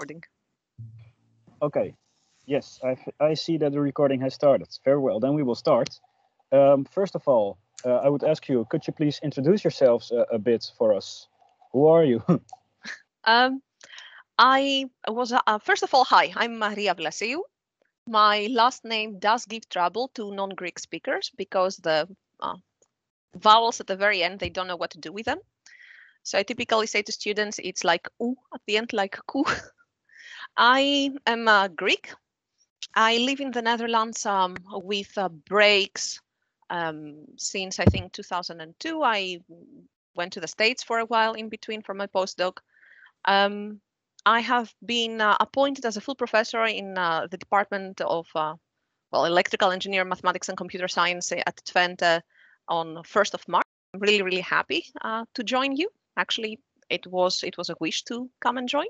recording. Okay. Yes, I see that the recording has started. Very well, then we will start. First of all, I would ask you, could you please introduce yourselves a bit for us? Who are you? I was, first of all, hi, I'm Maria Vlasiou. My last name does give trouble to non-Greek speakers because the vowels at the very end, they don't know what to do with them. So I typically say to students, it's like U at the end, like ku. I am Greek. I live in the Netherlands with breaks since I think 2002. I went to the States for a while in between for my postdoc. I have been appointed as a full professor in the Department of Electrical Engineering, Mathematics and Computer Science at Twente on 1st of March. I'm really, really happy to join you. Actually, it was a wish to come and join.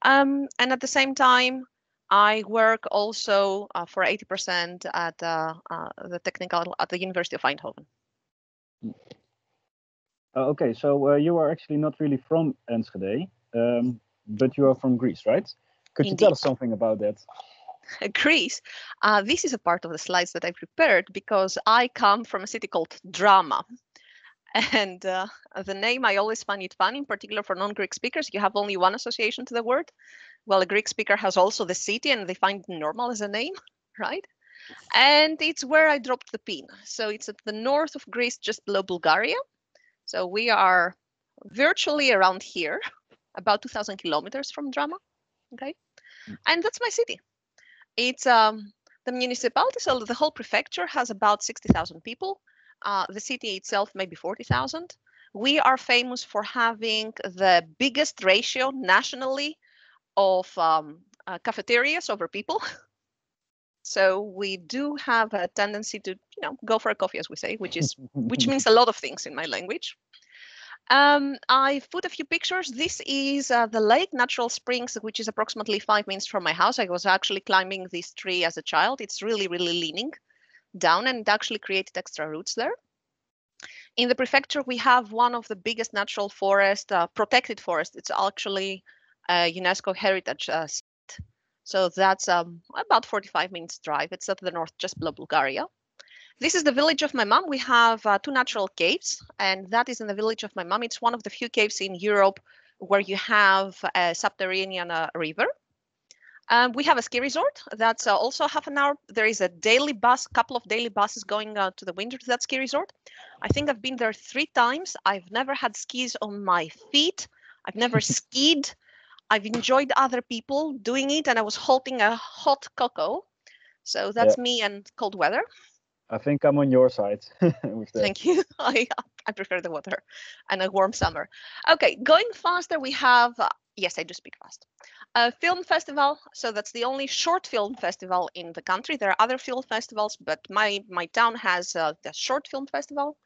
And at the same time, I work also for 80% at the University of Eindhoven. Okay, so you are actually not really from Enschede, but you are from Greece, right? Could you tell us something about that? Greece. This is a part of the slides that I prepared because I come from a city called Drama. And the name, I always find it fun, in particular for non-Greek speakers. You have only one association to the word. Well, a Greek speaker has also the city and they find it normal as a name, right? And it's where I dropped the pin. So it's at the north of Greece, just below Bulgaria. So we are virtually around here, about 2,000 kilometers from Drama, okay? And that's my city. It's the municipality, so the whole prefecture has about 60,000 people. The city itself, maybe 40,000. We are famous for having the biggest ratio nationally of cafeterias over people. So we do have a tendency to, go for a coffee, as we say, which means a lot of things in my language. I've put a few pictures. This is the lake, Natural Springs, which is approximately 5 minutes from my house. I was actually climbing this tree as a child. It's really, really leaning down, and it actually created extra roots there. In the prefecture, we have one of the biggest natural forest, protected forest. It's actually a UNESCO heritage site. So that's about 45 minutes drive. It's at the north, just below Bulgaria. This is the village of my mom. We have 2 natural caves, and that is in the village of my mom. It's one of the few caves in Europe where you have a subterranean river. We have a ski resort that's also half an hour. There is a daily bus, couple of daily buses going to the winter to that ski resort. I think I've been there 3 times. I've never had skis on my feet. I've never skied. I've enjoyed other people doing it, and I was holding a hot cocoa. So that's me and cold weather. I think I'm on your side with that. Thank you. I prefer the water and a warm summer. Okay, going faster, we have, yes, I do speak fast. A film festival. So that's the only short film festival in the country. There are other film festivals, but my town has the short film festival.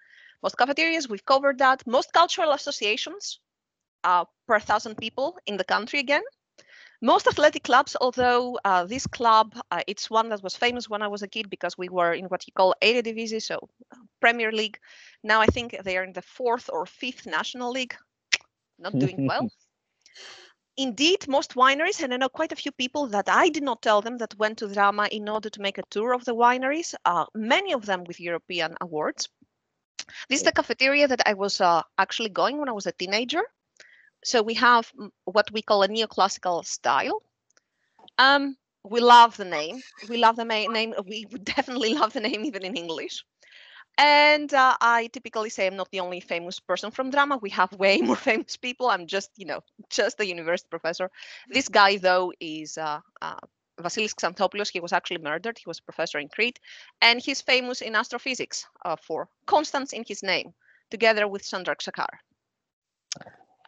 Most cafeterias, we've covered that. Most cultural associations per 1,000 people in the country again. Most athletic clubs, although this club, it's one that was famous when I was a kid because we were in what you call Eredivisie, so Premier League. Now I think they are in the 4th or 5th National League, not doing well. Indeed, most wineries, and I know quite a few people that I did not tell them that went to Drama in order to make a tour of the wineries, many of them with European awards. This is the cafeteria that I was actually going when I was a teenager. So we have what we call a neoclassical style. We love the name. We love the name. We would definitely love the name even in English. And I typically say I'm not the only famous person from Drama. We have way more famous people. I'm just, just a university professor. This guy, though, is Vasilis Xanthopoulos. He was actually murdered. He was a professor in Crete. And he's famous in astrophysics for constants in his name, together with Sandra Ksakar.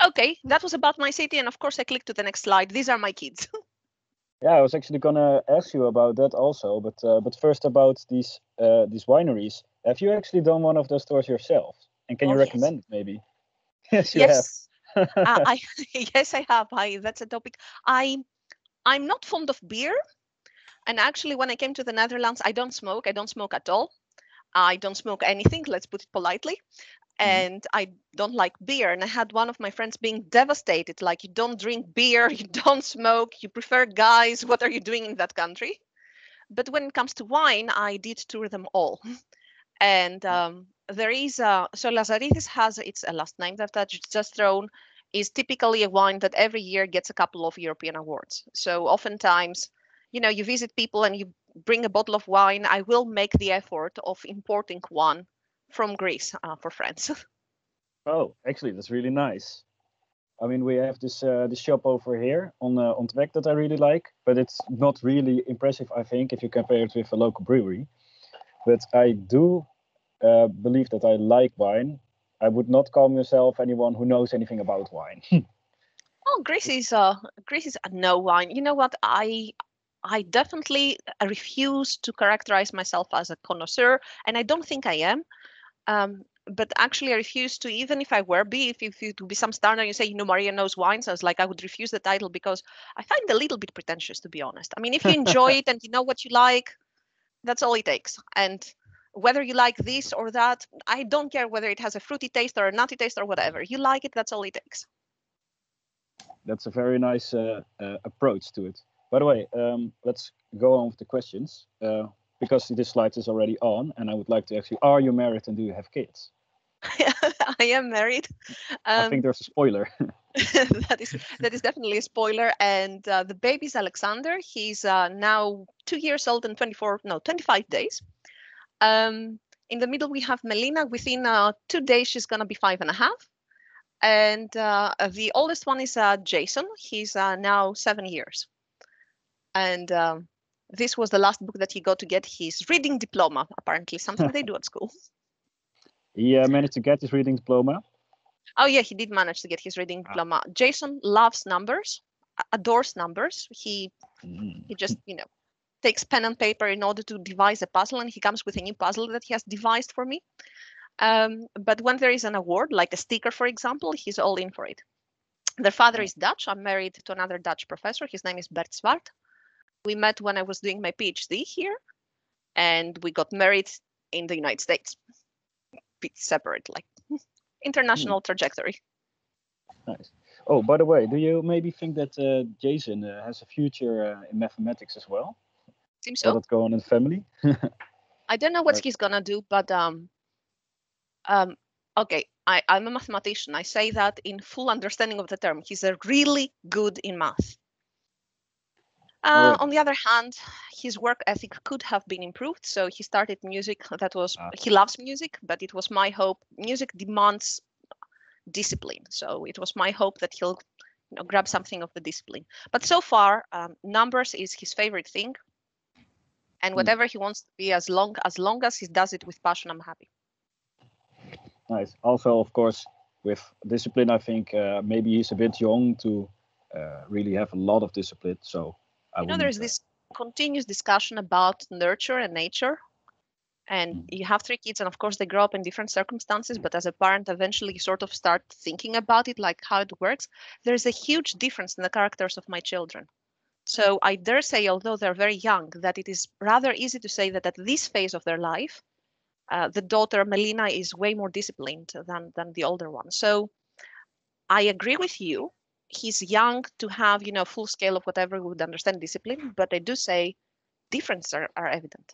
Okay, that was about my city. And of course, I click to the next slide. These are my kids. Yeah, I was actually gonna ask you about that also, but first about these wineries. Have you actually done one of those tours yourself? And can you recommend it maybe? Yes, you have. Yes, I have. That's a topic. I'm not fond of beer, and actually, when I came to the Netherlands, I don't smoke. I don't smoke at all. I don't smoke anything. Let's put it politely. and I don't like beer. And I had one of my friends being devastated, like, you don't drink beer, you don't smoke, you prefer guys. What are you doing in that country? But when it comes to wine, I did tour them all. And there is, so Lazaridis has its last name that I've just thrown, is typically a wine that every year gets a couple of European awards. So oftentimes, you visit people and you bring a bottle of wine. I will make the effort of importing one from Greece for friends. Oh, actually, that's really nice. I mean, we have this shop over here on Tweg that I really like, but it's not really impressive, I think, if you compare it with a local brewery. But I do believe that I like wine. I would not call myself anyone who knows anything about wine. Oh, Greece is a no wine. You know what? I definitely refuse to characterize myself as a connoisseur, and I don't think I am. But actually, I refuse to, even if I were be, if it would be some standard, you say, Maria knows wines, I was like, I would refuse the title because I find it a little bit pretentious, to be honest. I mean, if you enjoy it and you know what you like, that's all it takes. And whether you like this or that, I don't care whether it has a fruity taste or a nutty taste or whatever. You like it, that's all it takes. That's a very nice approach to it. By the way, let's go on with the questions because this slide is already on, and I would like to ask you: Are you married and do you have kids? I am married. I think there's a spoiler. that is definitely a spoiler. And the baby's Alexander. He's now 2 years old and 25 days. In the middle, we have Melina. Within 2 days, she's going to be 5.5. And the oldest one is Jason. He's now 7 years. And this was the last book that he got to get his reading diploma, apparently, something they do at school. He managed to get his reading diploma. Oh, yeah, he did manage to get his reading diploma. Jason loves numbers, adores numbers. He just, takes pen and paper in order to devise a puzzle, and he comes with a new puzzle that he has devised for me. But when there is an award, like a sticker, for example, he's all in for it. Their father is Dutch. I'm married to another Dutch professor. His name is Bert Zwart. We met when I was doing my PhD here, and we got married in the United States. Bit separate, like international trajectory. Nice. Oh, by the way, do you maybe think that Jason has a future in mathematics as well? Seems so. Will that go on in the family? I don't know what he's gonna do, but okay, I'm a mathematician. I say that in full understanding of the term. He's a really good in math. On the other hand, his work ethic could have been improved. So he started music. He loves music, but it was my hope. Music demands discipline. So it was my hope that he'll grab something of the discipline. But so far, numbers is his favorite thing. And whatever he wants to be, as long as he does it with passion, I'm happy. Nice. Also, of course, with discipline, I think maybe he's a bit young to really have a lot of discipline. So there's this continuous discussion about nurture and nature. And you have 3 kids, and of course they grow up in different circumstances, but as a parent, eventually you sort of start thinking about it, like how it works. There's a huge difference in the characters of my children. So I dare say, although they're very young, that it is rather easy to say that at this phase of their life, the daughter Melina is way more disciplined than the older one. So I agree with you. He's young to have, full scale of whatever we would understand discipline, but I do say differences are evident.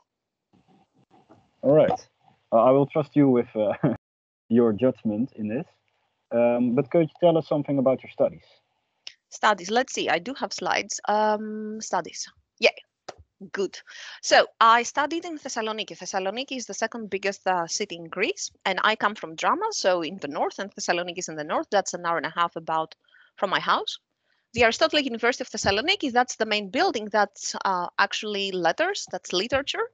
All right. I will trust you with your judgment in this. But could you tell us something about your studies? Studies. Let's see. I do have slides. Studies. Yeah, good. So I studied in Thessaloniki. Thessaloniki is the second biggest city in Greece, and I come from Drama, so in the north, and Thessaloniki is in the north. That's an hour and a half about from my house. The Aristotelic University of Thessaloniki, that's the main building. That's actually letters. That's literature.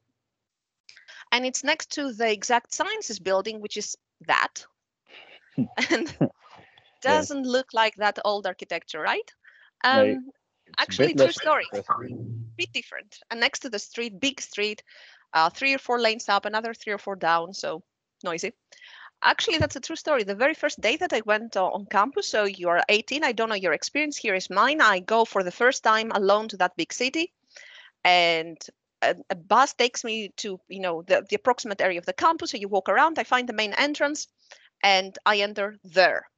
And it's next to the Exact Sciences building, which is that. And doesn't look like that old architecture, right? Actually, true story. Bit different. And next to the street, big street, 3 or 4 lanes up, another 3 or 4 down, so noisy. Actually, that's a true story. The very first day that I went on campus, so you are 18, I don't know your experience, here is mine. I go for the first time alone to that big city, and a bus takes me to, the approximate area of the campus. So you walk around, I find the main entrance, and I enter there.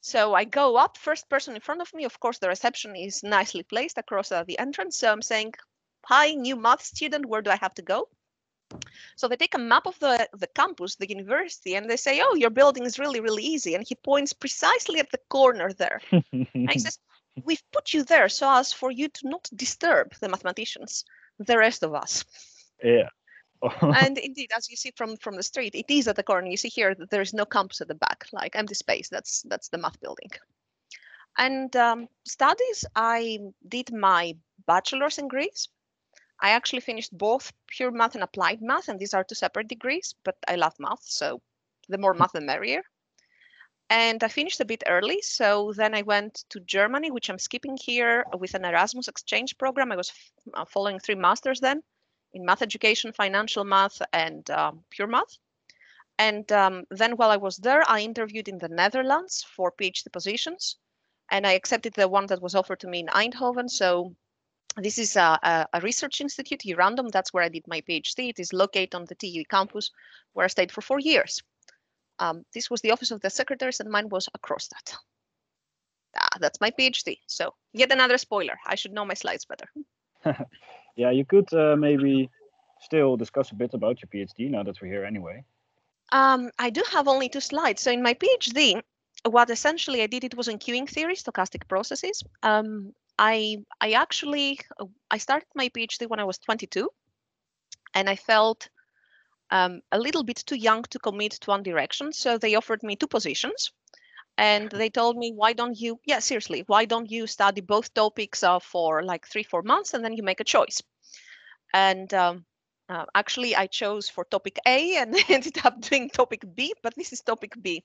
So I go up, first person in front of me. Of course, the reception is nicely placed across the entrance. So I'm saying, hi, new math student, where do I have to go? So they take a map of the campus, the university, and they say, oh, your building is really, really easy. And he points precisely at the corner there. And he says, we've put you there so as for you to not disturb the mathematicians, the rest of us. Yeah. And indeed, as you see from the street, it is at the corner. You see here that there is no campus at the back, like empty space. That's the math building. And studies, I did my bachelor's in Greece. I actually finished both pure math and applied math, and these are two separate degrees, but I love math, so the more math, the merrier. And I finished a bit early, so then I went to Germany, which I'm skipping here, with an Erasmus exchange program. I was following 3 masters then in math education, financial math, and pure math. And then while I was there, I interviewed in the Netherlands for PhD positions, and I accepted the one that was offered to me in Eindhoven. So this is a research institute, Random. That's where I did my PhD. It is located on the TU campus, where I stayed for 4 years. This was the office of the secretaries, and mine was across that. That's my PhD. So yet another spoiler. I should know my slides better. Yeah, you could maybe still discuss a bit about your PhD now that we're here anyway. I do have only 2 slides. So in my PhD, what essentially I did, it was in queuing theory, stochastic processes. I started my PhD when I was 22, and I felt a little bit too young to commit to one direction. So they offered me 2 positions, and they told me, why don't you study both topics for like 3-4 months, and then you make a choice. And actually, I chose for topic A and ended up doing topic B, but this is topic B.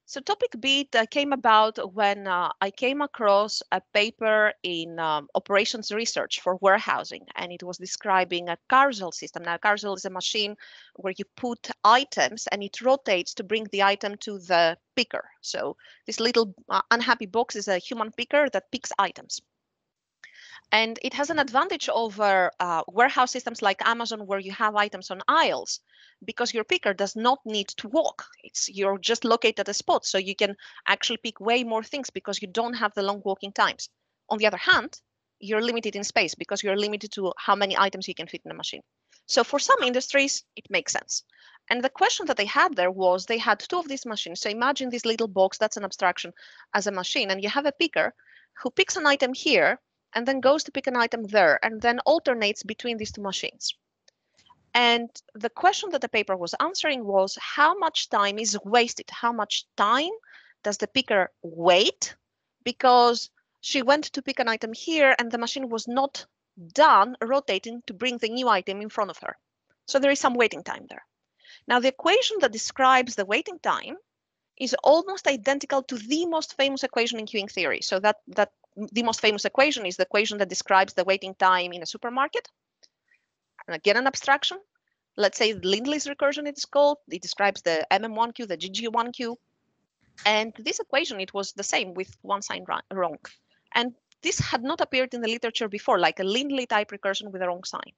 So topic B came about when I came across a paper in operations research for warehousing, and it was describing a carousel system. Now, a carousel is a machine where you put items and it rotates to bring the item to the picker. So this little unhappy box is a human picker that picks items. And it has an advantage over warehouse systems like Amazon, where you have items on aisles, because your picker does not need to walk. You're just located at a spot, so you can actually pick way more things because you don't have the long walking times. On the other hand, you're limited in space because you're limited to how many items you can fit in a machine. So for some industries, it makes sense. And the question that they had there was, they had 2 of these machines. So imagine this little box, that's an abstraction, as a machine, and you have a picker who picks an item here and then goes to pick an item there, and then alternates between these 2 machines. And the question that the paper was answering was, how much time is wasted? How much time does the picker wait? Because she went to pick an item here, and the machine was not done rotating to bring the new item in front of her. So there is some waiting time there. Now, the equation that describes the waiting time is almost identical to the most famous equation in queuing theory. So that the most famous equation is the equation that describes the waiting time in a supermarket. And again, an abstraction. Let's say Lindley's recursion it is called. It describes the MM1 queue, the GG1 queue. And this equation, it was the same with one sign wrong. And this had not appeared in the literature before, like a Lindley type recursion with a wrong sign.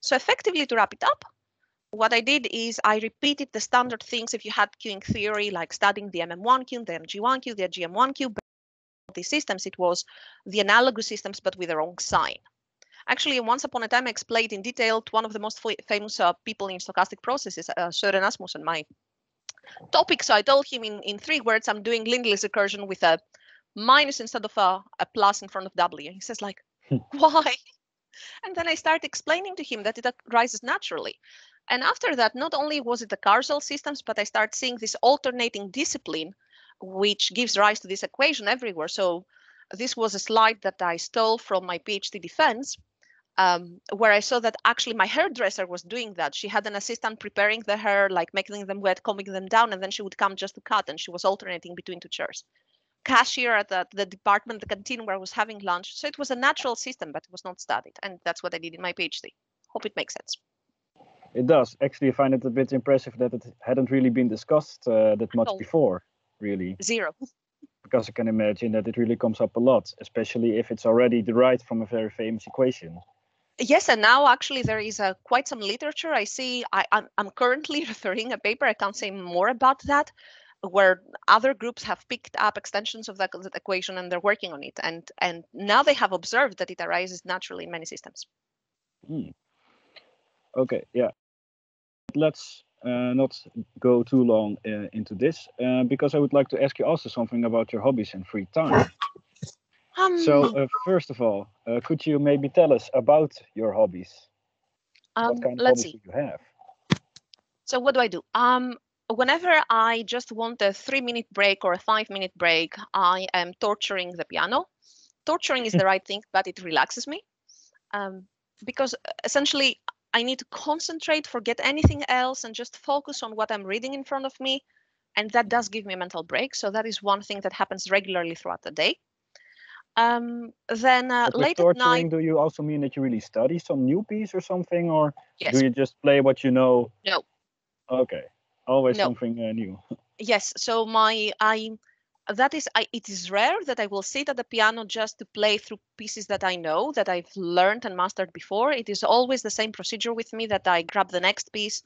So effectively, to wrap it up, what I did is I repeated the standard things if you had queuing theory, like studying the MM1 queue, the MG1 queue, the GM1 queue. But these systems, it was the analogous systems, but with the wrong sign. Actually, once upon a time, I explained in detail to one of the most famous people in stochastic processes, Søren Asmussen, my topic. So I told him in 3 words, I'm doing Lindley's recursion with a minus instead of a plus in front of W. And he says, like, why? And then I start explaining to him that it arises naturally. And after that, not only was it the carousel systems, but I start seeing this alternating discipline, which gives rise to this equation everywhere. So this was a slide that I stole from my PhD defense, where I saw that actually my hairdresser was doing that. She had an assistant preparing the hair, like making them wet, combing them down, and then she would come just to cut, and she was alternating between 2 chairs. Cashier at the department, the canteen where I was having lunch. So it was a natural system, but it was not studied. And that's what I did in my PhD. Hope it makes sense. It does. Actually, I find it a bit impressive that it hadn't really been discussed that much before, really. 0. Because I can imagine that it really comes up a lot, especially if it's already derived from a very famous equation. Yes, and now actually there is quite some literature. I see. I'm currently referring a paper. I can't say more about that, where other groups have picked up extensions of that equation and they're working on it. And now they have observed that it arises naturally in many systems. Hmm. Okay, yeah. Let's not go too long into this because I would like to ask you also something about your hobbies and free time. So, first of all, could you maybe tell us about your hobbies? What kind of Let's hobbies see. do you have? So what do? Whenever I just want a 3-minute break or a 5-minute break, I am torturing the piano. Torturing is the right thing, but it relaxes me. Because essentially I need to concentrate, forget anything else, and just focus on what I'm reading in front of me. And that does give me a mental break. So that is one thing that happens regularly throughout the day. Then But with late at night, torturing, do you also mean that you really study some new piece or something, or do yes, you just play what you know? no, Okay, always no, something new. yes. So it is rare that I will sit at the piano just to play through pieces that I know, that I've learned and mastered before. It is always the same procedure with me, that I grab the next piece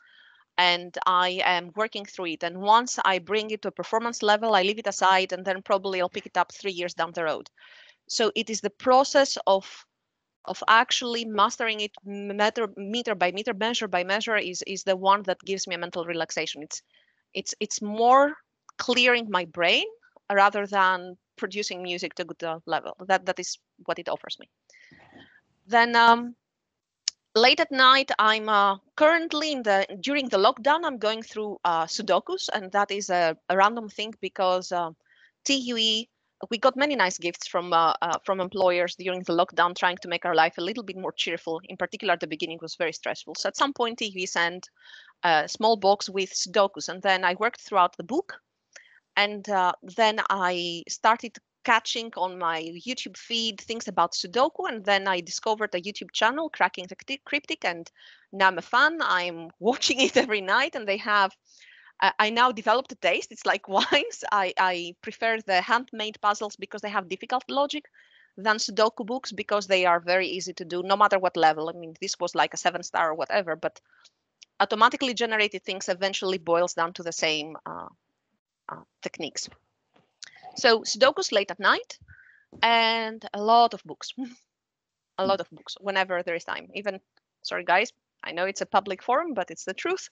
and I am working through it. And once I bring it to a performance level, I leave it aside and then probably I'll pick it up 3 years down the road. So it is the process of actually mastering it meter by meter, measure by measure is the one that gives me a mental relaxation. It's more clearing my brain rather than producing music to a good level. That is what it offers me. Then late at night, I'm currently during the lockdown, I'm going through Sudokus, and that is a random thing because TUE, we got many nice gifts from employers during the lockdown, trying to make our life a little bit more cheerful. In particular, at the beginning was very stressful. So at some point, TUE sent a small box with Sudokus, and then I worked throughout the book, and then I started catching on my YouTube feed things about Sudoku, and then I discovered a YouTube channel, Cracking the Cryptic, and now I'm a fan. I'm watching it every night, and they have. I now developed a taste. It's like wines. I prefer the handmade puzzles because they have difficult logic than Sudoku books because they are very easy to do, no matter what level. I mean, this was like a 7-star or whatever, but automatically generated things eventually boils down to the same techniques. So Sudoku's late at night and a lot of books, a lot of books whenever there is time. Even, sorry guys, I know it's a public forum, but it's the truth.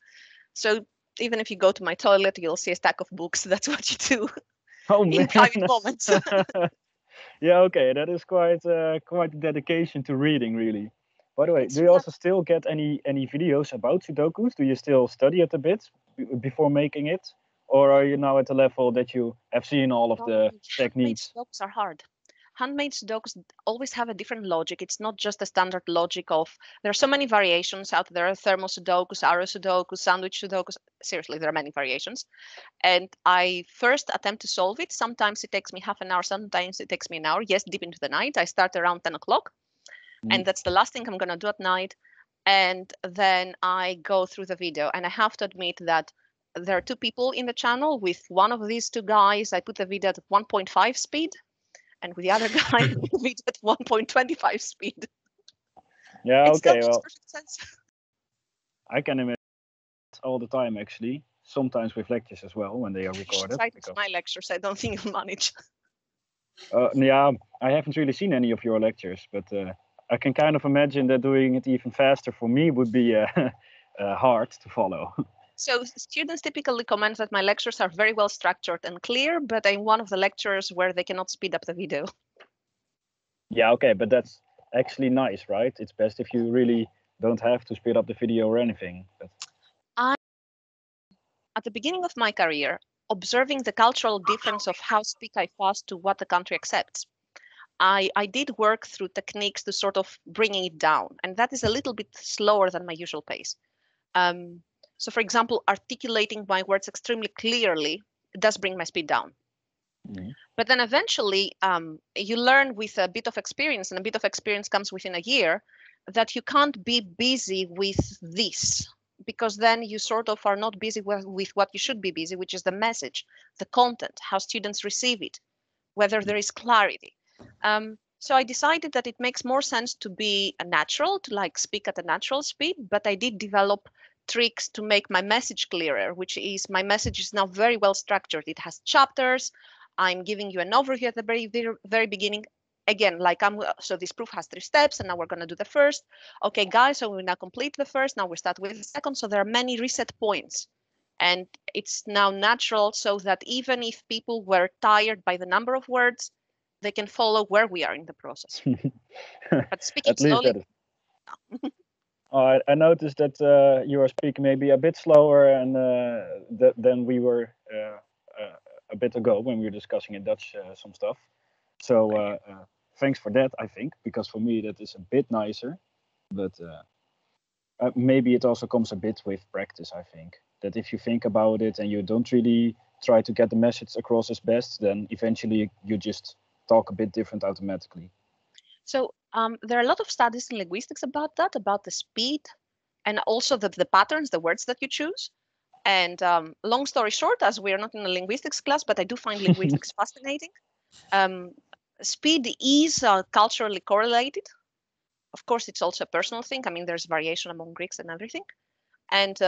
So even if you go to my toilet, you'll see a stack of books. That's what you do Oh in man. private moments. Yeah, okay, that is quite a dedication to reading, really. By the way, It's do you also still get any videos about Sudokus? Do you still study it a bit before making it, or are you now at the level that you have seen all of the handmade techniques? Sudokus are hard. Handmade Sudokus always have a different logic. It's not just a standard logic of, there are so many variations out there, thermal Sudokus, arrow Sudokus, sandwich Sudokus. Seriously, there are many variations. And I first attempt to solve it. Sometimes it takes me half an hour, sometimes it takes me an hour. Yes, deep into the night. I start around 10 o'clock, and that's the last thing I'm going to do at night. And then I go through the video. And I have to admit that there are two people in the channel. With one of these two guys, I put the video at 1.5 speed, and with the other guy, I put the video at 1.25 speed. Yeah, It still okay, makes well, perfect sense. I can imagine all the time actually. Sometimes with lectures as well when they are You should recorded try it with because my lectures. I don't think you'll manage. yeah, I haven't really seen any of your lectures, but I can kind of imagine that doing it even faster for me would be hard to follow. So students typically comment that my lectures are very well structured and clear, but I'm one of the lecturers where they cannot speed up the video. Yeah, okay, but that's actually nice, right? It's best if you really don't have to speed up the video or anything. But At the beginning of my career, observing the cultural difference of how speak I fast to what the country accepts, I did work through techniques to sort of bringing it down, and that is a little bit slower than my usual pace. Um, so, for example, articulating my words extremely clearly does bring my speed down. But then eventually, you learn with a bit of experience, and a bit of experience comes within a year, that you can't be busy with this because then you sort of are not busy with what you should be busy, which is the message, the content, how students receive it, whether there is clarity. So I decided that it makes more sense to be a natural, to like speak at a natural speed, but I did develop tricks to make my message clearer, which is my message is now very well structured. It has chapters. I'm giving you an overview at the very beginning. Again, like so this proof has 3 steps, and now we're going to do the first. Okay, guys, so we now complete the first. Now we start with the second. So there are many reset points. And it's now natural so that even if people were tired by the number of words, they can follow where we are in the process. But speaking At least slowly. that is. I noticed that you are speaking maybe a bit slower and than we were a bit ago when we were discussing in Dutch some stuff. So thanks for that, I think, because for me that is a bit nicer. But maybe it also comes a bit with practice, I think. That if you think about it and you don't really try to get the message across as best, then eventually you just talk a bit different automatically. So there are a lot of studies in linguistics about that, about the speed and also the patterns, the words that you choose. And long story short, as we are not in a linguistics class, but I do find linguistics fascinating, speed is culturally correlated. Of course, it's also a personal thing. I mean, there's variation among Greeks and everything. And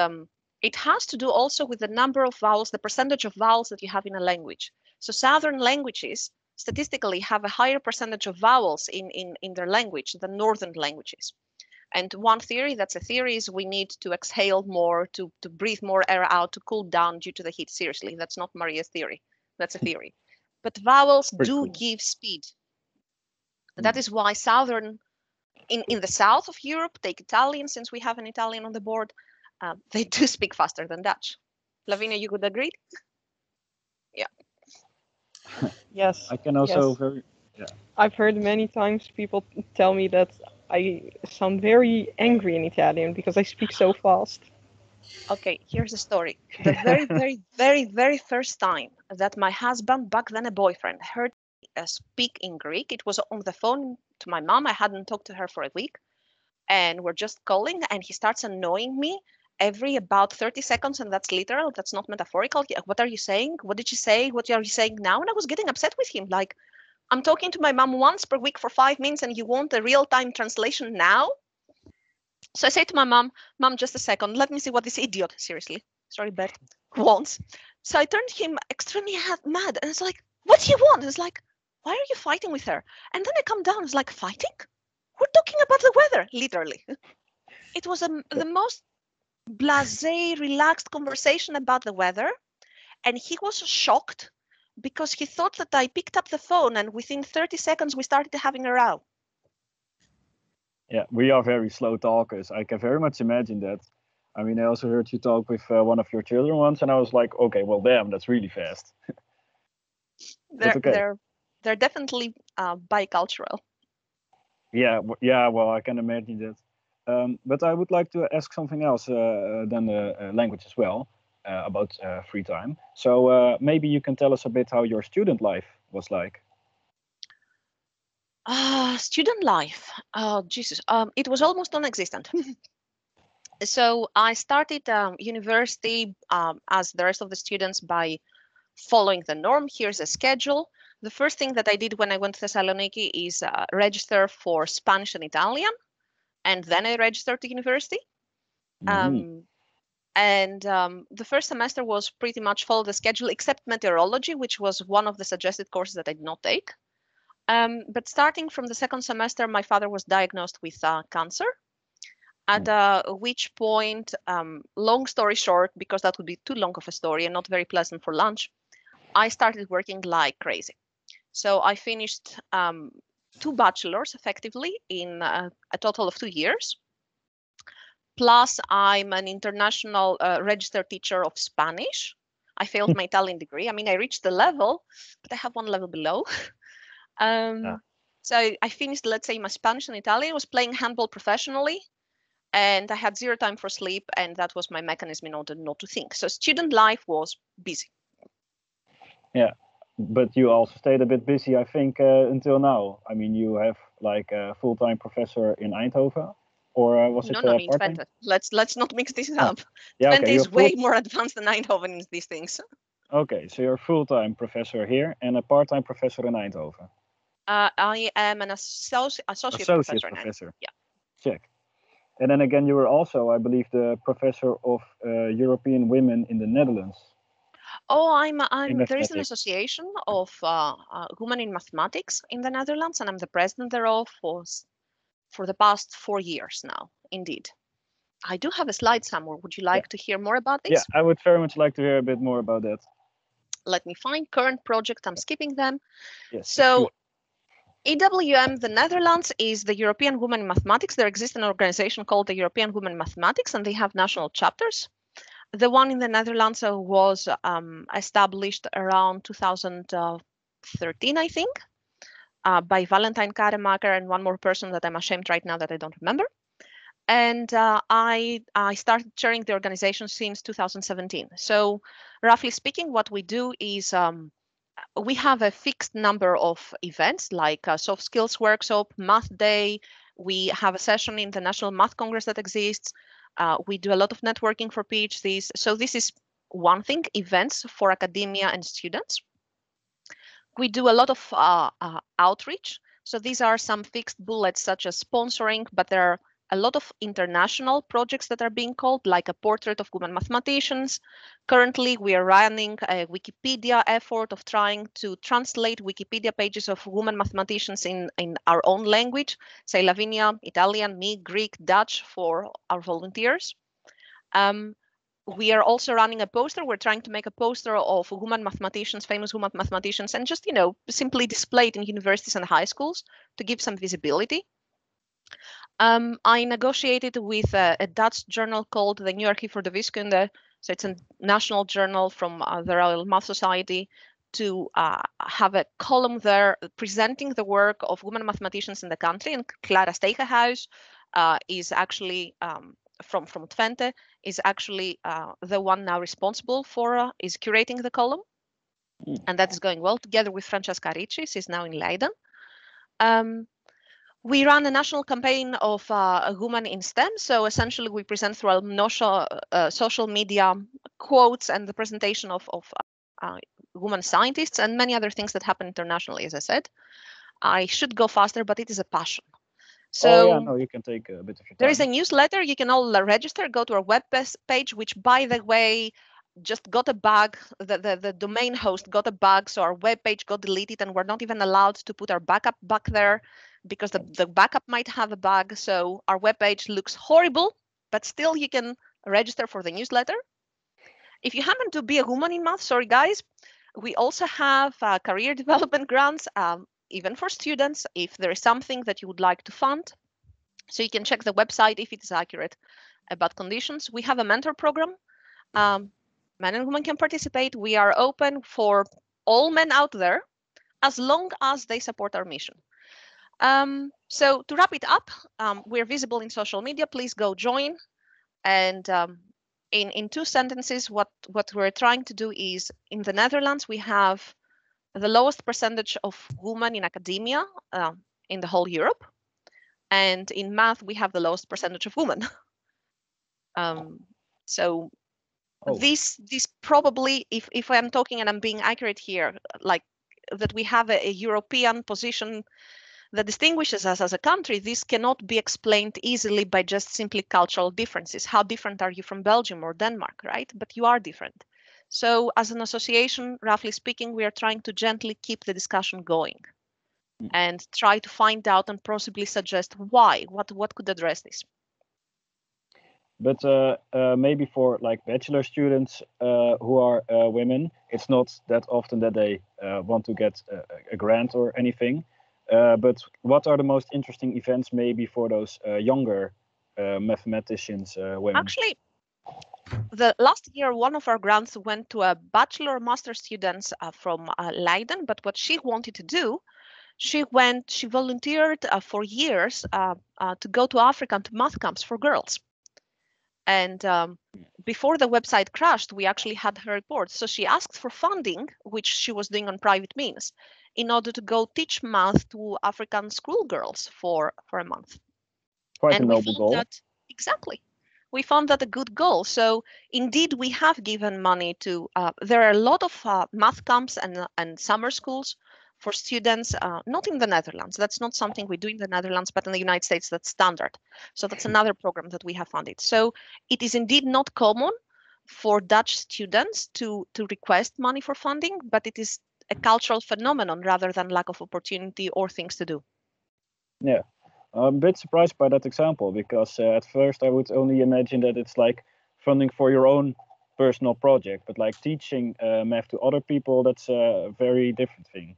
it has to do also with the number of vowels, the percentage of vowels that you have in a language. So Southern languages statistically have a higher percentage of vowels in their language than Northern languages. And one theory, that's a theory, is we need to exhale more, to breathe more air out, to cool down due to the heat. Seriously, that's not Maria's theory. That's a theory. But vowels Pretty do cool. give speed. That is why Southern, in the south of Europe, take Italian, since we have an Italian on the board, they do speak faster than Dutch. Lavinia, you would agree? Yeah. Yes. I can also Yes. very I've heard many times people tell me that I sound very angry in Italian because I speak so fast. Okay, here's the story. The very first time that my husband, back then a boyfriend, heard me speak in Greek, it was on the phone to my mom. I hadn't talked to her for a week, and we're just calling, and he starts annoying me every about 30 seconds, and that's literal, that's not metaphorical. What are you saying? What did you say? What are you saying now? And I was getting upset with him. Like, I'm talking to my mom once per week for 5 minutes, and you want a real-time translation now? So I say to my mom, just a second, let me see what this idiot, seriously, sorry, Bert, wants. So I turned him extremely mad, and it's like, what do you want? It's like, why are you fighting with her? And then I come down, it's like, fighting? We're talking about the weather, literally. It was the most blasé, relaxed conversation about the weather, and he was shocked because he thought that I picked up the phone, and within 30 seconds we started having a row. Yeah, we are very slow talkers. I can very much imagine that. I mean, I also heard you talk with one of your children once, and I was like, okay, well, damn, that's really fast. But okay. They're definitely bicultural. Yeah, yeah. Well, I can imagine that. But I would like to ask something else than the language as well about free time. So maybe you can tell us a bit how your student life was like. Student life. Oh, Jesus. It was almost non-existent. So I started university as the rest of the students by following the norm. Here's a schedule. The first thing that I did when I went to Thessaloniki is register for Spanish and Italian, and then I registered to university. The first semester was pretty much follow the schedule, except meteorology, which was one of the suggested courses that I did not take. But starting from the second semester, my father was diagnosed with cancer. At which point, long story short, because that would be too long of a story and not very pleasant for lunch, I started working like crazy. So I finished 2 bachelors effectively in a total of 2 years. Plus, I'm an international registered teacher of Spanish. I failed my Italian degree. I mean, I reached the level, but I have 1 level below. So I finished, let's say, my Spanish and Italian. I was playing handball professionally, and I had 0 time for sleep, and that was my mechanism in order not to think. So student life was busy. Yeah, but you also stayed a bit busy, I think, until now. I mean, you have like a full-time professor in Eindhoven, or was it No, in part-time? Twente. Let's not mix this up. Yeah, Twente okay, is way more advanced than Eindhoven in these things. Okay, so you're a full-time professor here and a part-time professor in Eindhoven. I am an associate professor. Professor. Yeah. Check. And then again, you were also, I believe, the professor of European women in the Netherlands. Oh, I'm. There is an mathematics. association of women in mathematics in the Netherlands, and I'm the president thereof for the past 4 years now. Indeed, I do have a slide somewhere. Would you like to hear more about this? Yeah, I would very much like to hear a bit more about that. Let me find current project. I'm skipping them. Yes. So EWM, the Netherlands, is the European Women in Mathematics. There exists an organization called the European Women in Mathematics, and they have national chapters. The one in the Netherlands was established around 2013, I think, by Valentijn Karemaker and one more person that I'm ashamed right now that I don't remember. And I started chairing the organization since 2017. So roughly speaking, what we do is we have a fixed number of events like soft skills workshop, math day. We have a session in the National Math Congress that exists. We do a lot of networking for PhDs. So this is one thing, events for academia and students. We do a lot of outreach. So these are some fixed bullets such as sponsoring, but there are a lot of international projects that are being called, like a portrait of women mathematicians. Currently, we are running a Wikipedia effort of trying to translate Wikipedia pages of women mathematicians in our own language, say Lavinia, Italian, me, Greek, Dutch for our volunteers. We are also running a poster. We're trying to make a poster of women mathematicians, famous women mathematicians, and just, simply display it in universities and high schools to give some visibility. I negotiated with a Dutch journal called the New Archief voor de Wiskunde. So it's a national journal from the Royal Math Society to have a column there presenting the work of women mathematicians in the country. And Clara Stegenhuis is actually from Twente, is actually the one now responsible for is curating the column. And that is going well together with Francesca Ricci. She's now in Leiden. We run a national campaign of a woman in STEM. So essentially, we present through our social media quotes and the presentation of women scientists and many other things that happen internationally, as I said. I should go faster, but it is a passion. So no, you can take a bit of your time. There is a newsletter. You can all register, go to our web page, which, by the way, just got a bug. The domain host got a bug, so our web page got deleted, and we're not even allowed to put our backup back there because the backup might have a bug. So our web page looks horrible, but still you can register for the newsletter. If you happen to be a woman in math, sorry guys, we also have career development grants, even for students, if there is something that you would like to fund. So you can check the website if it is accurate about conditions. We have a mentor program. Men and women can participate. We are open for all men out there, as long as they support our mission. So to wrap it up, we're visible in social media. Please go join. And in 2 sentences, what we're trying to do is, in the Netherlands, we have the lowest percentage of women in academia in the whole Europe. And in math, we have the lowest percentage of women. This probably, if I'm talking and I'm being accurate here, like that we have a European position that distinguishes us as a country, this cannot be explained easily by just simply cultural differences. How different are you from Belgium or Denmark, right? But you are different. So as an association, roughly speaking, we are trying to gently keep the discussion going and try to find out and possibly suggest why, what could address this. But maybe for like bachelor students who are women, it's not that often that they want to get a grant or anything. But what are the most interesting events maybe for those younger mathematicians, women? Actually, the last year, one of our grants went to a bachelor master students from Leiden. But what she wanted to do, she volunteered for years to go to Africa and to math camps for girls. And before the website crashed, we actually had her report. So she asked for funding, which she was doing on private means, in order to go teach math to African schoolgirls for a month. Quite a noble goal. Exactly. We found that a good goal. So indeed, we have given money to, there are a lot of math camps and summer schools for students, not in the Netherlands. That's not something we do in the Netherlands, but in the United States, that's standard. So that's another program that we have funded. So it is indeed not common for Dutch students to request money for funding, but it is a cultural phenomenon rather than lack of opportunity or things to do. Yeah, I'm a bit surprised by that example because at first I would only imagine that it's like funding for your own personal project, but like teaching math to other people, that's a very different thing.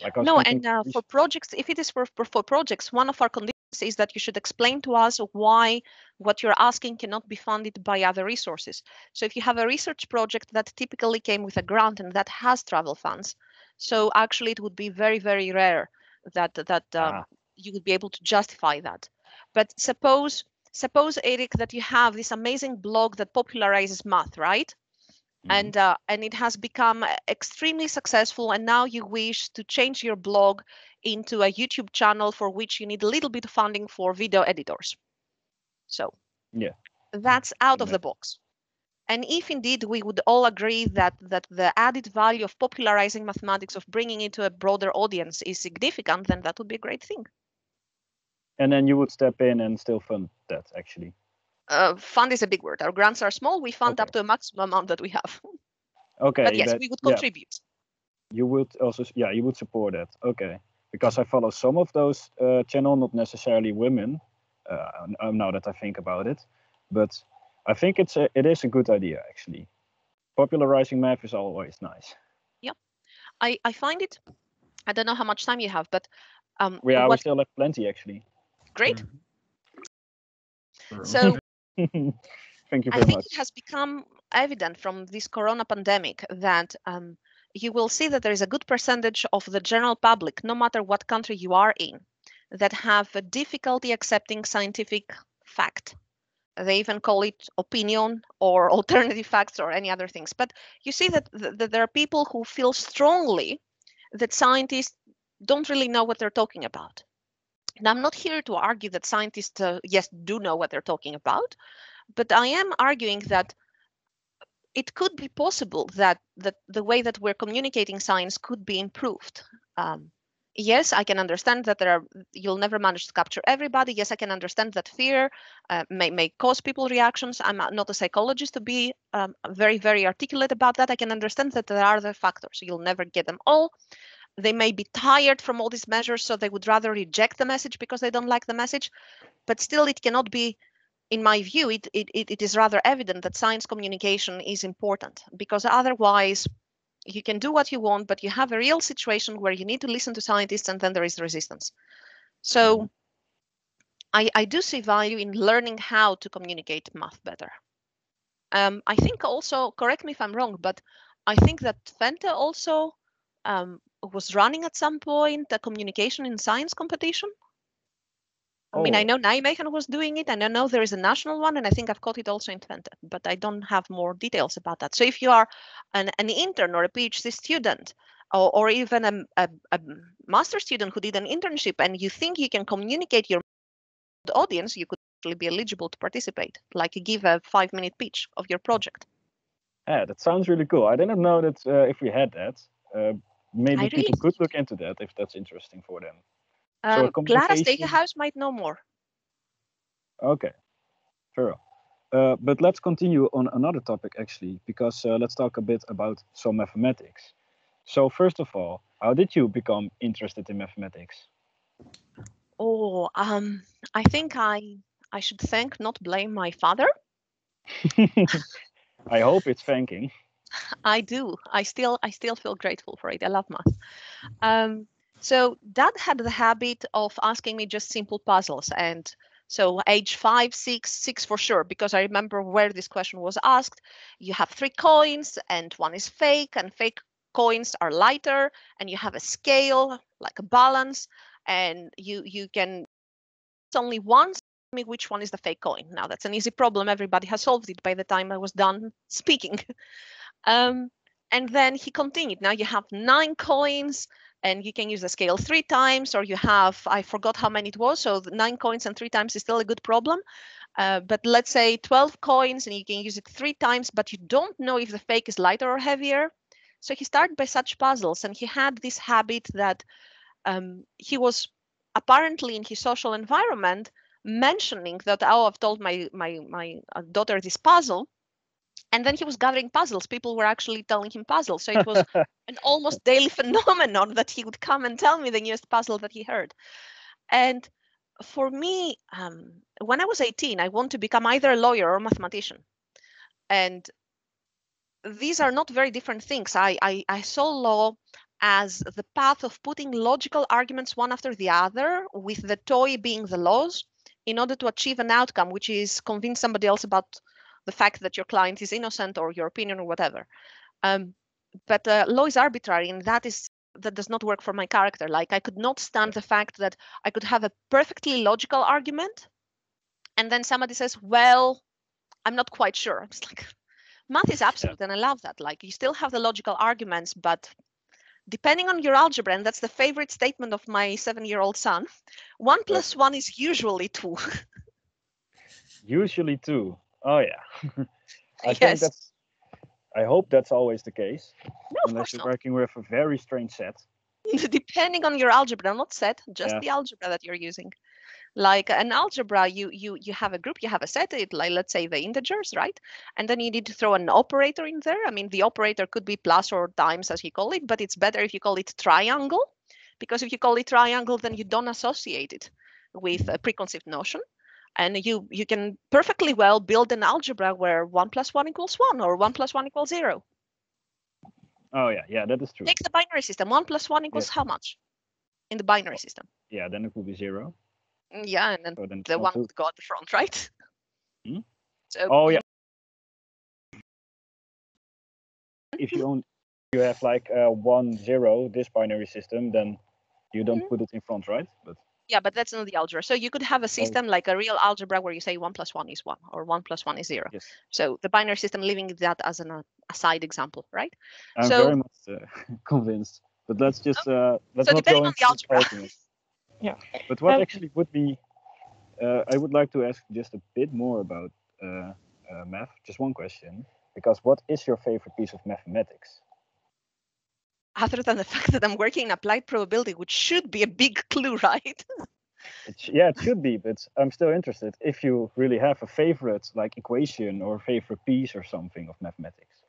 Like I was No, thinking, and for projects, if it is for projects, one of our conditions is that you should explain to us why what you're asking cannot be funded by other resources. So if you have a research project that typically came with a grant and that has travel funds, so actually it would be very, very rare that you would be able to justify that. But suppose, Eric, that you have this amazing blog that popularizes math, right? And it has become extremely successful, and now you wish to change your blog into a YouTube channel for which you need a little bit of funding for video editors. So yeah, that's out of the box. And if indeed we would all agree that the added value of popularizing mathematics, of bringing it to a broader audience is significant, then that would be a great thing. And then you would step in and still fund that, actually. Fund is a big word. Our grants are small. We fund up to a maximum amount that we have. Okay, but yes, we would contribute. You would also, you would support that. Okay, because I follow some of those channel, not necessarily women. Now that I think about it, but I think it is a good idea actually. Popularizing math is always nice. Yeah, I find it. I don't know how much time you have, but we still have plenty actually. Great. So thank you very much. I think it has become evident from this corona pandemic that you will see that there is a good percentage of the general public, no matter what country you are in, that have a difficulty accepting scientific fact. They even call it opinion or alternative facts or any other things. But you see that there are people who feel strongly that scientists don't really know what they're talking about. And I'm not here to argue that scientists, yes, do know what they're talking about, but I am arguing that it could be possible that the way that we're communicating science could be improved. Yes, I can understand that you'll never manage to capture everybody. Yes, I can understand that fear may cause people reactions. I'm not a psychologist to be very, very articulate about that. I can understand that there are other factors. You'll never get them all. They may be tired from all these measures, so they would rather reject the message because they don't like the message. But still, it cannot be, in my view, it is rather evident that science communication is important, because otherwise you can do what you want, but you have a real situation where you need to listen to scientists and then there is resistance. So I do see value in learning how to communicate math better. I think also, correct me if I'm wrong, but I think that Fente also was running at some point a communication in science competition. I mean, I know Nijmegen was doing it, and I know there is a national one, and I think I've caught it also in Twente, but I don't have more details about that. So if you are an intern or a PhD student, or even a master student who did an internship, and you think you can communicate your audience, you could actually be eligible to participate, like give a 5-minute pitch of your project. Yeah, that sounds really cool. I didn't know that if we had that. Maybe people could look into that if that's interesting for them. So Clara Stegenhuis might know more. Okay, sure. But let's continue on another topic actually, because let's talk a bit about some mathematics. So first of all, how did you become interested in mathematics? Oh, I think I should thank, not blame, my father. I hope it's thanking. I do. I still feel grateful for it. I love math. So Dad had the habit of asking me just simple puzzles, and so age 5, 6 for sure, because I remember where this question was asked. You have 3 coins, and one is fake, and fake coins are lighter, and you have a scale like a balance, and you can only once me which one is the fake coin. Now that's an easy problem. Everybody has solved it by the time I was done speaking. And then he continued. Now you have 9 coins, and you can use the scale 3 times, or you have, I forgot how many it was, so 9 coins and 3 times is still a good problem. But let's say 12 coins, and you can use it 3 times, but you don't know if the fake is lighter or heavier. So he started by such puzzles, and he had this habit that he was apparently in his social environment mentioning that, oh, I've told my daughter this puzzle, and then he was gathering puzzles. People were actually telling him puzzles. So it was an almost daily phenomenon that he would come and tell me the newest puzzle that he heard. And for me, when I was 18, I wanted to become either a lawyer or a mathematician. And these are not very different things. I saw law as the path of putting logical arguments one after the other, with the toy being the laws, in order to achieve an outcome, which is convince somebody else about the fact that your client is innocent or your opinion or whatever. But law is arbitrary, and that does not work for my character. Like, I could not stand the fact that I could have a perfectly logical argument, and then somebody says, well, I'm not quite sure. I'm just like, math is absolute, and I love that. Like, you still have the logical arguments, but depending on your algebra, and that's the favorite statement of my 7-year-old son, 1 + 1 is usually 2. Usually 2. Oh yeah. Yes. I hope that's always the case. No, unless you're not. working with a very strange set. Depending on your algebra, not set, just Yeah. the algebra that you're using. Like an algebra, you have a group, you have a set, like let's say the integers, right? And then you need to throw an operator in there. I mean, the operator could be plus or times, as you call it, but it's better if you call it triangle, because if you call it triangle, then you don't associate it with a preconceived notion. And you can perfectly well build an algebra where 1 + 1 = 1 or 1 + 1 = 0. Oh yeah, that is true. Take the binary system. 1 + 1 = how much in the binary system? Yeah, then it will be 0. Yeah, and then, so then the one would go at the front, right? Hmm? So yeah. If you have like 1, 0, this binary system, then you don't put it in front, right? But yeah, but that's not the algebra. So you could have a system like a real algebra where you say 1 + 1 is 1 or 1 + 1 is 0. yes. So the binary system, leaving that as a side example, right? I'm very much convinced. But let's just let's so not depending go on the into algebra. Yeah. But what actually would be I would like to ask just a bit more about math. Just one question, because what is your favorite piece of mathematics? Other than the fact that I'm working in applied probability, which should be a big clue, right? It should be, but I'm still interested if you really have a favorite like equation or favorite piece or something of mathematics.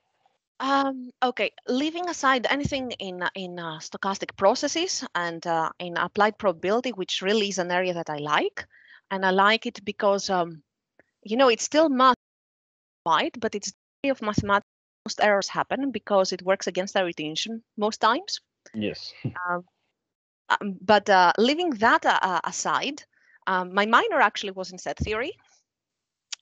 Okay, leaving aside anything in stochastic processes and in applied probability, which really is an area that I like, and I like it because it's still math, right? But it's the area of mathematics most errors happen because it works against our intention most times. Yes. But leaving that aside, my minor actually was in set theory.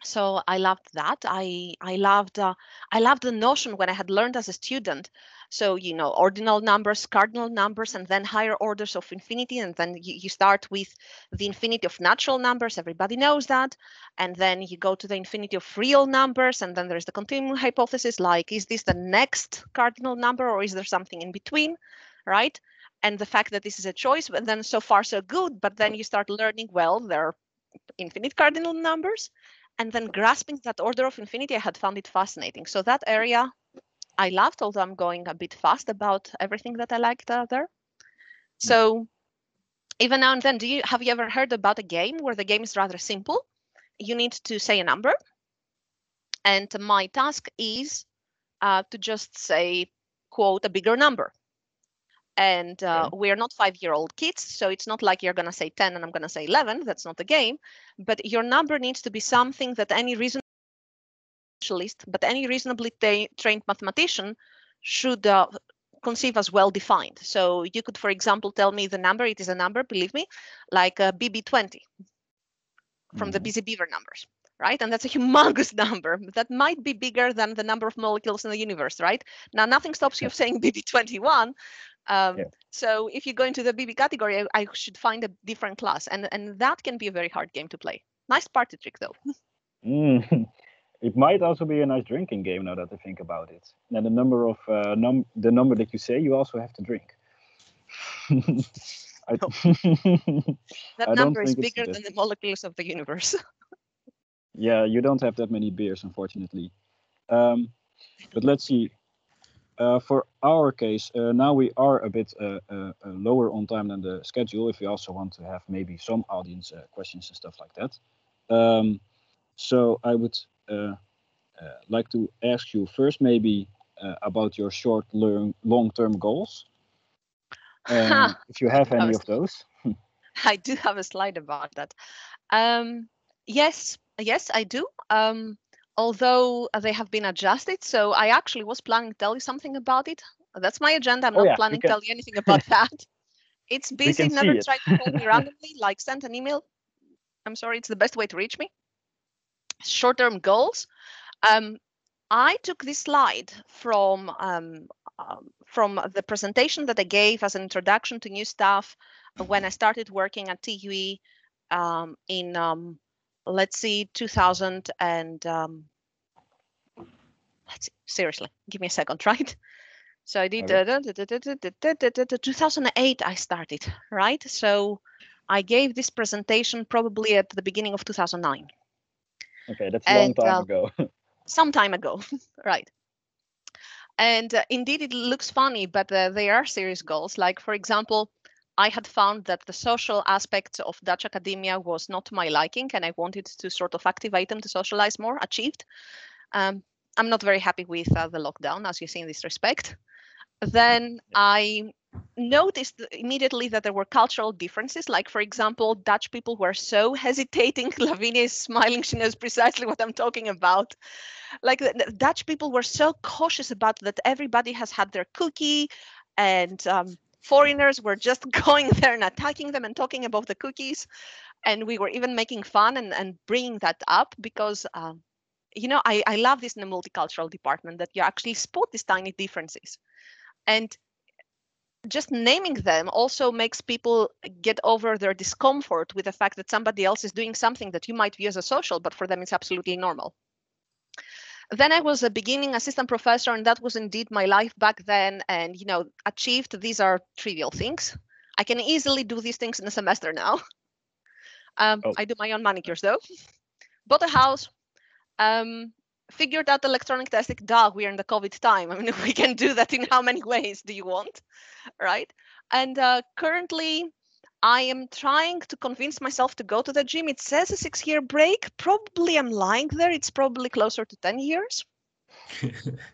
So I loved that. I loved the notion when I had learned as a student. So ordinal numbers, cardinal numbers, and then higher orders of infinity. And then you start with the infinity of natural numbers. Everybody knows that. And then you go to the infinity of real numbers. And then there's the continuum hypothesis. Like, is this the next cardinal number, or is there something in between, right? And the fact that this is a choice, but then so far so good. But then you start learning, well, there are infinite cardinal numbers. And then grasping that order of infinity, I had found it fascinating. So that area I loved, although I'm going a bit fast about everything that I liked there. So even now and then, have you ever heard about a game where the game is rather simple? You need to say a number. And my task is to just say, quote, a bigger number. And we're not 5-year-old kids, so it's not like you're going to say 10 and I'm going to say 11. That's not the game. But your number needs to be something that any reasonably trained mathematician should conceive as well defined. So you could, for example, tell me the number. It is a number, believe me, like BB20 from the Busy Beaver numbers, right? And that's a humongous number. That might be bigger than the number of molecules in the universe, right? Now, nothing stops you from saying BB21. So if you go into the BB category, I should find a different class. And that can be a very hard game to play. Nice party trick, though. It might also be a nice drinking game now that I think about it. And the number of the number that you say, you also have to drink. That number is bigger than the molecules of the universe. Yeah, you don't have that many beers, unfortunately. But let's see. For our case, now we are a bit lower on time than the schedule. If we also want to have maybe some audience questions and stuff like that. So I would like to ask you first maybe about your short, long-term goals. If you have any of those. I do have a slide about that. Yes, I do. Although they have been adjusted, so I actually was planning to tell you something about it. That's my agenda. I'm not planning to tell you anything about that. It's busy. Never try to call me randomly, like send an email. I'm sorry, it's the best way to reach me. Short-term goals. I took this slide from the presentation that I gave as an introduction to new staff when I started working at TUE in let's see 2000 and let's see, seriously, give me a second, right? So I did 2008 I started, right? So I gave this presentation probably at the beginning of 2009. Okay, that's a long time ago. Some time ago, right? And indeed, it looks funny, but they are serious goals. Like, for example, I had found that the social aspect of Dutch academia was not to my liking, and I wanted to sort of activate them to socialize more, achieved. I'm not very happy with the lockdown, as you see in this respect. Then I noticed immediately that there were cultural differences. Like, for example, Dutch people were so hesitating. Lavinia is smiling. She knows precisely what I'm talking about. Like, the Dutch people were so cautious about that everybody has had their cookie, and foreigners were just going there and attacking them and talking about the cookies. And we were even making fun and bringing that up because, I love this in a multicultural department, that you actually spot these tiny differences. And just naming them also makes people get over their discomfort with the fact that somebody else is doing something that you might view as a social, but for them it's absolutely normal. Then I was a beginning assistant professor, and that was indeed my life back then. And, achieved, these are trivial things. I can easily do these things in a semester now. I do my own manicures though. Bought a house, figured out electronic testing. Duh, we're in the COVID time. I mean, we can do that in how many ways do you want, right? And currently, I am trying to convince myself to go to the gym. It says a 6-year break. Probably I'm lying there. It's probably closer to 10 years.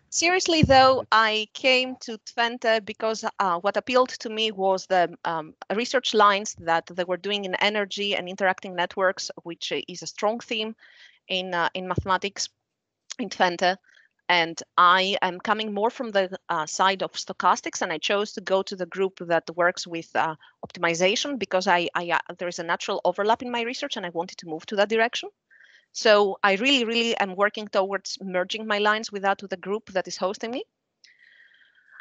Seriously, though, I came to Twente because what appealed to me was the research lines that they were doing in energy and interacting networks, which is a strong theme in mathematics in Twente. And I am coming more from the side of stochastics, and I chose to go to the group that works with optimization because there is a natural overlap in my research, and I wanted to move to that direction. So I really, really am working towards merging my lines with the group that is hosting me.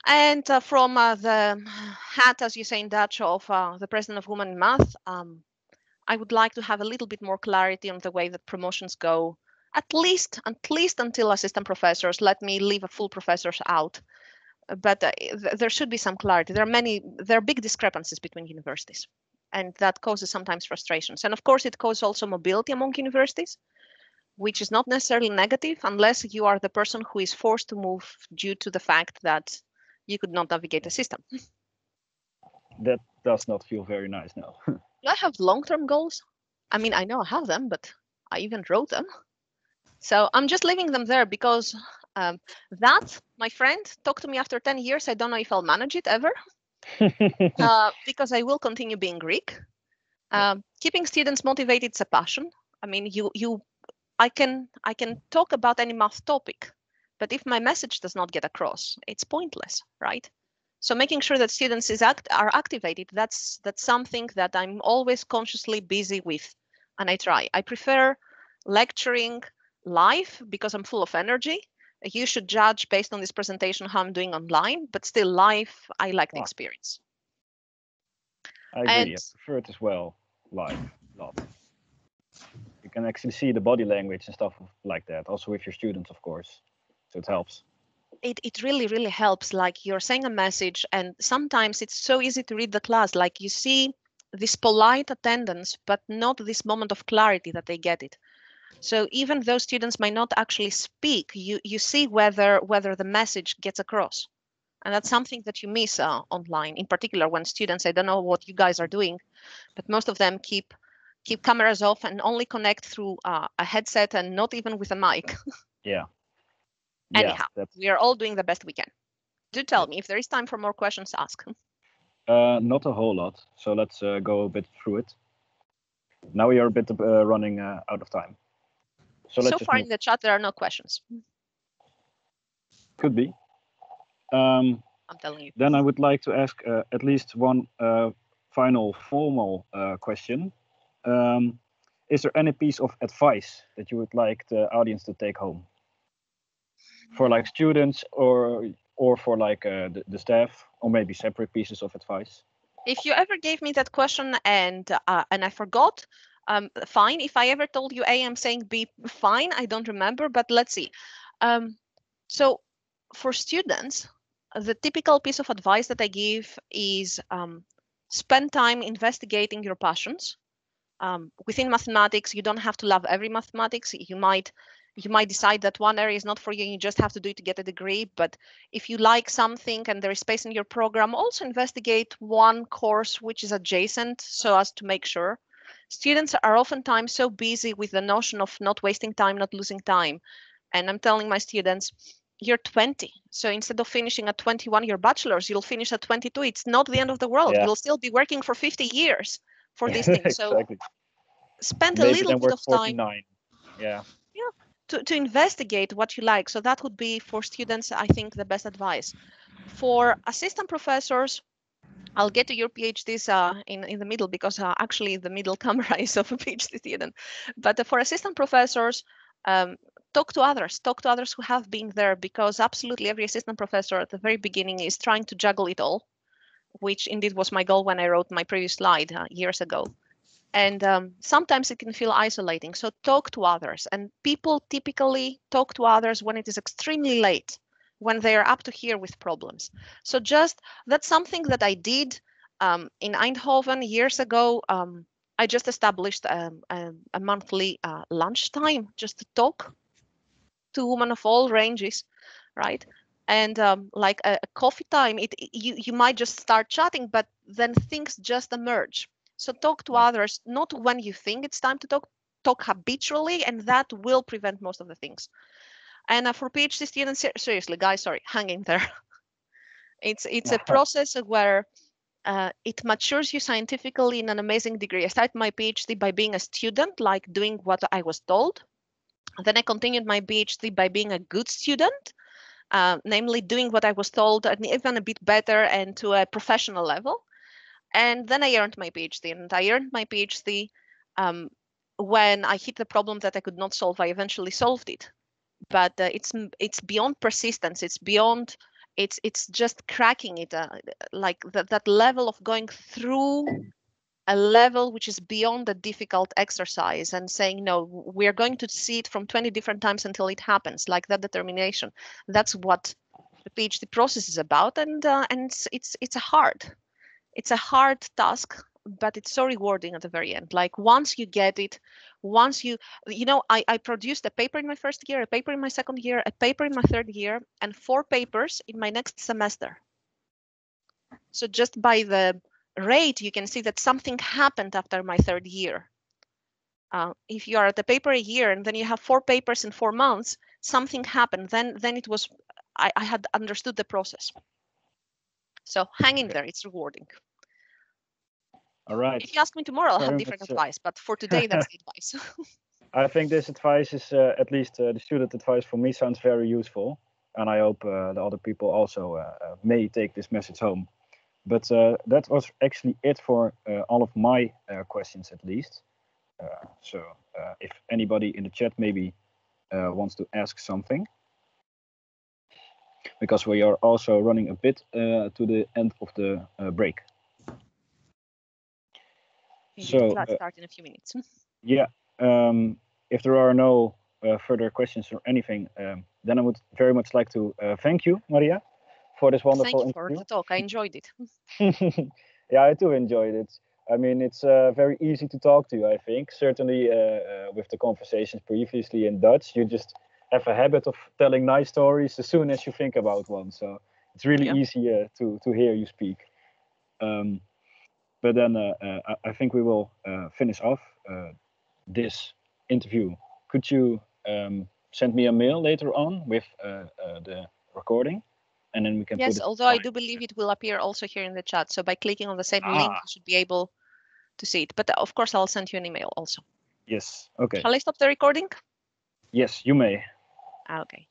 And from the hat, as you say in Dutch, of the president of Women in Math, I would like to have a little bit more clarity on the way that promotions go, at least until assistant professors. Let me leave a full professors out. But there should be some clarity. There are big discrepancies between universities, and that causes sometimes frustrations. And of course, it causes also mobility among universities, which is not necessarily negative unless you are the person who is forced to move due to the fact that you could not navigate the system. That does not feel very nice now. Do I have long-term goals? I mean, I know I have them, but I even wrote them. So I'm just leaving them there because that, my friend, talk to me after 10 years. I don't know if I'll manage it ever because I will continue being Greek. Keeping students motivated is a passion. I mean, I can talk about any math topic, but if my message does not get across, it's pointless, right? So making sure that students are activated, that's something that I'm always consciously busy with, and I try. I prefer lecturing live because I'm full of energy. You should judge based on this presentation how I'm doing online, but still live, I like the experience. I agree. I prefer it as well, live, a lot. You can actually see the body language and stuff like that, also with your students, of course. So it helps. It really, really helps. Like, you're saying a message, and sometimes it's so easy to read the class. Like, you see this polite attendance, but not this moment of clarity that they get it. So even though students might not actually speak, you see whether the message gets across. And that's something that you miss online, in particular when students, I don't know what you guys are doing, but most of them keep cameras off and only connect through a headset and not even with a mic. Yeah. Anyhow, That's we are all doing the best we can. Do tell me if there is time for more questions, ask. not a whole lot. So let's go a bit through it. Now we are a bit running out of time. So let's So just far move. in the chat, there are no questions. Could be. I'm telling you. Then I would like to ask at least one final formal question. Is there any piece of advice that you would like the audience to take home? For like students or for like the staff, or maybe separate pieces of advice? If you ever gave me that question and I forgot, fine. If I ever told you A, I'm saying B, fine. I don't remember, but let's see. So for students, the typical piece of advice that I give is spend time investigating your passions. Within mathematics, you don't have to love every mathematics. You might decide that one area is not for you and you just have to do it to get a degree. But if you like something and there is space in your program, also investigate one course which is adjacent so as to make sure. Students are oftentimes so busy with the notion of not wasting time, not losing time. And I'm telling my students, you're 20. So instead of finishing at 21 your bachelor's, you'll finish at 22. It's not the end of the world. Yeah. You'll still be working for 50 years for these things. Exactly. So spend a Maybe little then bit we're of time 49. Yeah. to investigate what you like. So that would be for students, I think, the best advice. For assistant professors, I'll get to your PhDs in the middle because actually the middle camera is of a PhD student. But for assistant professors, talk to others who have been there, because absolutely every assistant professor at the very beginning is trying to juggle it all, which indeed was my goal when I wrote my previous slide years ago. And sometimes it can feel isolating. So talk to others. And people typically talk to others when it is extremely late, when they are up to here with problems. So just that's something that I did in Eindhoven years ago. I just established a monthly lunchtime just to talk to women of all ranges, right? And like a coffee time, you might just start chatting, but then things just emerge. So talk to others, not when you think it's time to talk habitually, and that will prevent most of the things. And for PhD students, seriously, guys, sorry, hang in there. It's a process where it matures you scientifically in an amazing degree. I started my PhD by being a student, like doing what I was told. Then I continued my PhD by being a good student, namely doing what I was told and even a bit better and to a professional level. And then I earned my PhD, and I earned my PhD when I hit the problem that I could not solve. I eventually solved it, but it's beyond persistence. It's beyond. It's just cracking it, like that level of going through a level which is beyond a difficult exercise and saying, no, we're going to see it from 20 different times until it happens, like that determination. That's what the PhD process is about. And it's a hard task, but it's so rewarding at the very end. Like once you get it, once I produced a paper in my first year, a paper in my second year, a paper in my third year, and 4 papers in my next semester. So just by the rate, you can see that something happened after my third year. If you are at the paper a year and then you have 4 papers in 4 months, something happened. Then it was, I had understood the process. So hang in there, it's rewarding. All right. If you ask me tomorrow, I'll have Very different much, advice, but for today, that's the advice. I think this advice is, at least the student advice for me, sounds very useful. And I hope the other people also may take this message home. But that was actually it for all of my questions, at least. So if anybody in the chat maybe wants to ask something, because we are also running a bit to the end of the break. Indeed, let's start in a few minutes. Yeah, if there are no further questions or anything, then I would very much like to thank you, Maria, for this wonderful Thank you for interview. the talk. I enjoyed it. Yeah, I too enjoyed it. I mean, it's very easy to talk to you, I think. Certainly with the conversations previously in Dutch, you just have a habit of telling nice stories as soon as you think about one. So It's really Yeah. easy to hear you speak. But then I think we will finish off this interview. Could you send me a mail later on with the recording, and then we can put Yes, it. although I do believe it will appear also here in the chat. So by clicking on the same link, you should be able to see it. But of course, I'll send you an email also. Yes. Okay. Shall I stop the recording? Yes, you may. Okay.